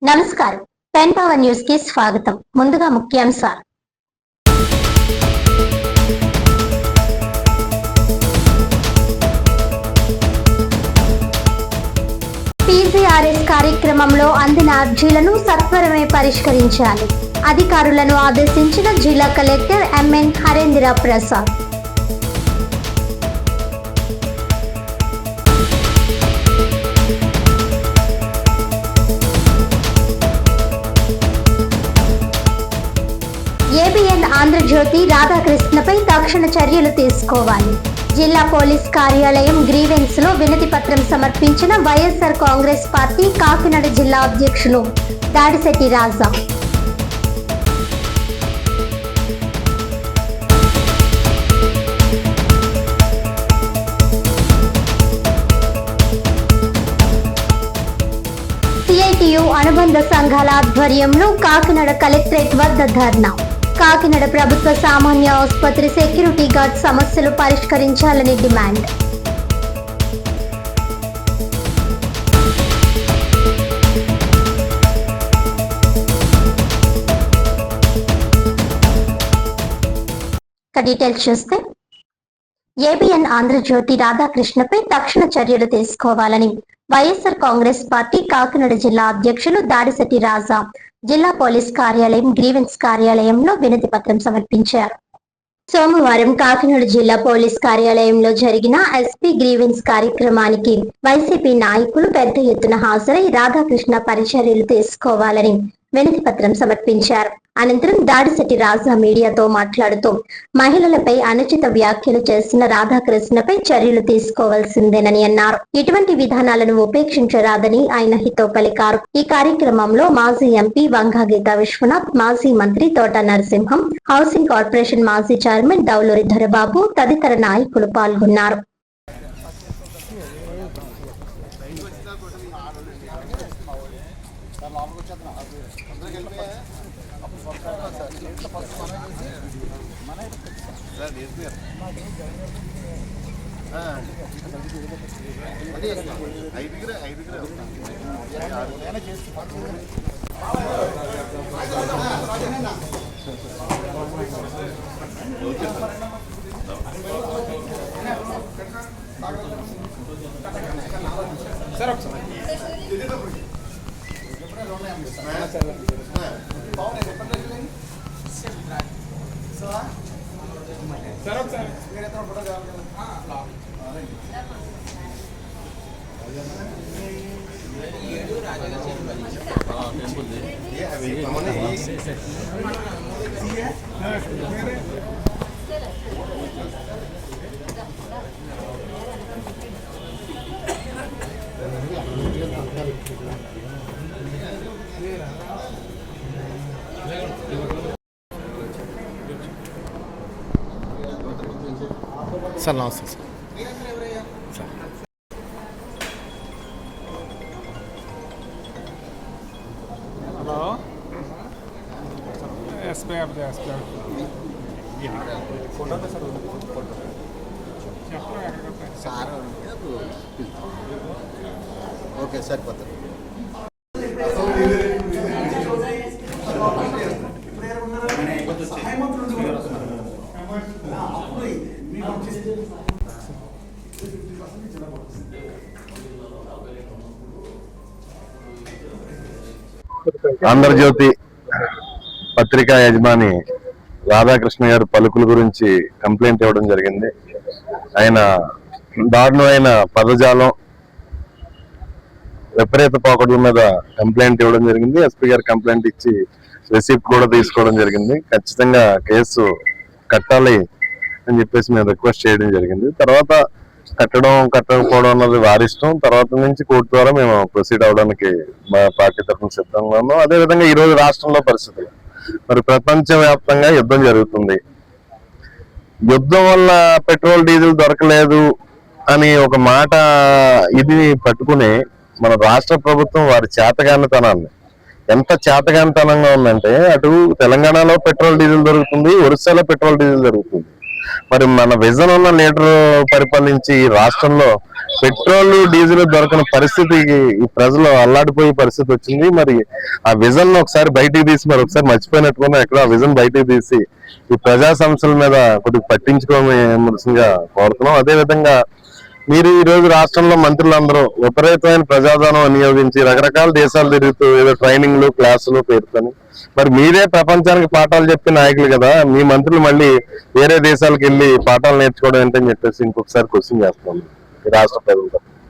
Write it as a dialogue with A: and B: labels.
A: నమస్కారం. Pen power news కి స్వాగతం. ముందుగా ముఖ్యాంశాలు. పీజీఆర్ఎస్ కార్యక్రమంలో అందిన అర్జీలను సత్వరమే పరిష్కరించాలి. అధికారులను ఆదేశించిన జిల్లా collector M N Harendra Prasad. ABN Andhra Jyothi రాధాకృష్ణపై తక్షణ చర్యలు తీసుకోవాలి. జిల్లా పోలీస్ కార్యాలయం గ్రీవెన్స్ లో వినతి పత్రం సమర్పించిన వైఎస్ఆర్ కాంగ్రెస్ పార్టీ కాకినాడ జిల్లా అధ్యక్షులు దాడిశెట్టి రాజా. సిఐటియు అనుబంధ సంఘాల ఆధ్వర్యంలో కాకినాడ కలెక్టరేట్ వద్ద ధర్నా. కాకినాడ ప్రభుత్వ సామాన్య ఆసుపత్రి సెక్యూరిటీ గార్డ్ సమస్యలు పరిష్కరించాలని డిమాండ్. డీటెయిల్స్ చూస్తే ఏబిఎన్ ఆంధ్రజ్యోతి రాధాకృష్ణపై తక్షణ చర్యలు తీసుకోవాలని వైఎస్ఆర్ కాంగ్రెస్ పార్టీ కాకినాడ జిల్లా అధ్యక్షులు దాడిశెట్టి రాజా జిల్లా పోలీస్ కార్యాలయం గ్రీవెన్స్ కార్యాలయంలో వినతి పత్రం సమర్పించారు. సోమవారం కాకినాడ జిల్లా పోలీస్ కార్యాలయంలో జరిగిన ఎస్పీ గ్రీవెన్స్ కార్యక్రమానికి వైసీపీ నాయకులు పెద్ద ఎత్తున హాజరై రాధాకృష్ణ పరిచర్యలు తీసుకోవాలని వినతి పత్రం సమర్పించారు. అనంతరం దాడిశెట్టి రాజా మీడియాతో మాట్లాడుతూ మహిళలపై అనుచిత వ్యాఖ్యలు చేసిన రాధాకృష్ణపై చర్యలు తీసుకోవాల్సిందేనని అన్నారు. ఇటువంటి విధానాలను ఉపేక్షించరాదని ఆయన హితో పలికారు. ఈ కార్యక్రమంలో మాజీ ఎంపీ వంగా గీతా విశ్వనాథ్, మాజీ మంత్రి తోట నరసింహం, హౌసింగ్ కార్పొరేషన్ మాజీ చైర్మన్ దౌలూరి ధరబాబు తదితర నాయకులు పాల్గొన్నారు.
B: సార్ నమస్తే సార్.
C: హలో ఎస్పీ
B: ఓకే సరిపోతుంది.
D: ఆంధ్రజ్యోతి పత్రికా యజమాని రాధాకృష్ణ గారి పలుకుల గురించి కంప్లైంట్ ఇవ్వడం జరిగింది. ఆయన దారుణమైన పదజాలం, విపరీత పోకడల మీద కంప్లైంట్ ఇవ్వడం జరిగింది. ఎస్పీ గారు కంప్లైంట్ ఇచ్చి రిసిప్ట్ కూడా తీసుకోవడం జరిగింది. ఖచ్చితంగా కేసు కట్టాలి అని చెప్పేసి మేము రిక్వెస్ట్ చేయడం జరిగింది. తర్వాత కట్టకపోవడం అన్నది వారిష్టం. తర్వాత నుంచి కోర్టు ద్వారా మేము ప్రొసీడ్ అవడానికి మా పార్టీ తరఫున సిద్ధంగా ఉన్నాం. అదేవిధంగా ఈ రోజు రాష్ట్రంలో పరిస్థితులు మరి ప్రపంచవ్యాప్తంగా యుద్ధం జరుగుతుంది. యుద్ధం వల్ల పెట్రోల్ డీజిల్ దొరకలేదు అని ఒక మాట ఇది పట్టుకుని మన రాష్ట్ర ప్రభుత్వం వారి చేతగానితనాన్ని ఎంత చేతగానితనంగా ఉందంటే, అటు తెలంగాణలో పెట్రోల్ డీజిల్ దొరుకుతుంది, ఒరిస్సాలో పెట్రోల్ డీజిల్ దొరుకుతుంది. మరి మన విజన్ ఉన్న లీడర్ పరిపాలించి ఈ రాష్ట్రంలో పెట్రోల్ డీజిల్ దొరకని పరిస్థితికి ఈ ప్రజలు అల్లాడిపోయే పరిస్థితి వచ్చింది. మరి ఆ విజన్ ఒకసారి బయటికి తీసి మరి ఒకసారి మర్చిపోయినట్టుగా ఎక్కడ ఆ విజన్ బయటికి తీసి ఈ ప్రజా సమస్యల మీద కొద్దిగా పట్టించుకోవాల్సిందిగా కోరుతున్నాం. అదే విధంగా మీరు ఈ రోజు రాష్ట్రంలో మంత్రులందరూ విపరీతమైన ప్రజాధనం వినియోగించి రకరకాల దేశాలు తిరుగుతూ ఏదో ట్రైనింగ్లు క్లాసులు పేరుతని మరి మీరే ప్రపంచానికి పాఠాలు చెప్పే నాయకులు కదా, మీ మంత్రులు మళ్ళీ వేరే దేశాలకు వెళ్ళి పాఠాలు నేర్చుకోవడం ఏంటని చెప్పేసి ఇంకొకసారి క్వశ్చన్ చేస్తున్నాం ఈ రాష్ట్ర ప్రజలతో.